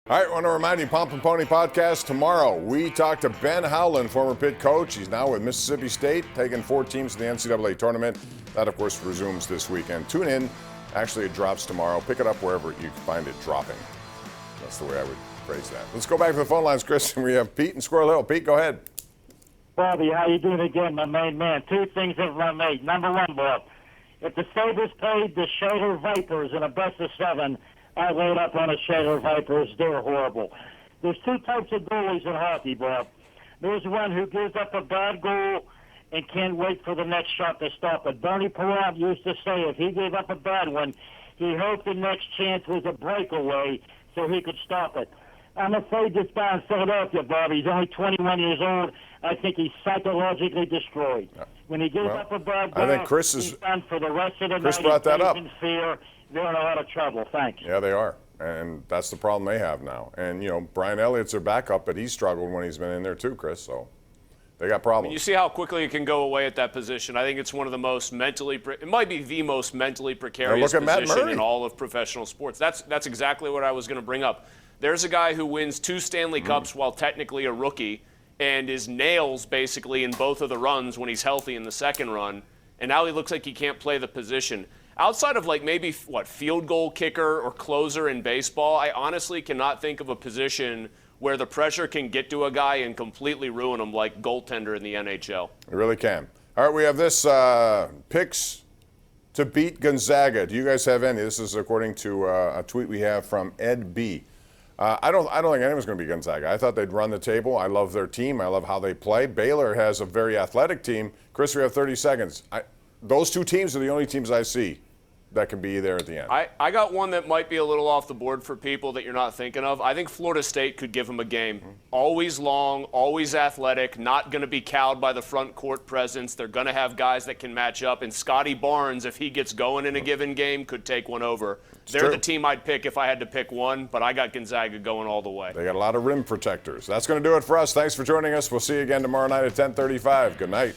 All right, I want to remind you, Pomp and Pony podcast tomorrow. We talk to Ben Howland, former Pitt coach. He's now with Mississippi State, taking 4 teams to the NCAA tournament. That, of course, resumes this weekend. Tune in. Actually, it drops tomorrow. Pick it up wherever you find it dropping. That's the way I would phrase that. Let's go back to the phone lines, Chris. We have Pete in Squirrel Hill. Pete, go ahead. Bobby, how you doing again, my main man? 2 things that I made. Number 1, Bob, if the Sabres played the Shaler Vipers in a best of 7, I laid up on the Shaler Vipers. They're horrible. There's 2 types of goalies in hockey, Bob. There's one who gives up a bad goal and can't wait for the next shot to stop it. Bernie Perrant used to say if he gave up a bad one, he hoped the next chance was a breakaway so he could stop it. I'm afraid this guy in Philadelphia, Bob, he's only 21 years old. I think he's psychologically destroyed. When he gives up a bad goal, I think he's done for the rest of the Chris night. brought that up. In fear. They're in a lot of trouble. Thanks. Yeah, they are. And that's the problem they have now. And, you know, Brian Elliott's their backup, but he's struggled when he's been in there too, Chris. So they got problems. You see how quickly it can go away at that position. I think it's one of the most it might be the most mentally precarious position in all of professional sports. That's exactly what I was going to bring up. There's a guy who wins 2 Stanley Cups while technically a rookie and is nails basically in both of the runs when he's healthy in the second run. And now he looks like he can't play the position. Outside of like maybe, field goal kicker or closer in baseball, I honestly cannot think of a position where the pressure can get to a guy and completely ruin him like goaltender in the NHL. It really can. All right, we have this picks to beat Gonzaga. Do you guys have any? This is according to a tweet we have from Ed B. I don't think anyone's going to beat Gonzaga. I thought they'd run the table. I love their team. I love how they play. Baylor has a very athletic team. Chris, we have 30 seconds. Those 2 teams are the only teams I see that can be there at the end. I got one that might be a little off the board for people that you're not thinking of. I think Florida State could give them a game. Always long, always athletic, not going to be cowed by the front court presence. They're going to have guys that can match up. And Scotty Barnes, if he gets going in a given game, could take one over. They're the team I'd pick if I had to pick one, but I got Gonzaga going all the way. They got a lot of rim protectors. That's going to do it for us. Thanks for joining us. We'll see you again tomorrow night at 10:35. Good night.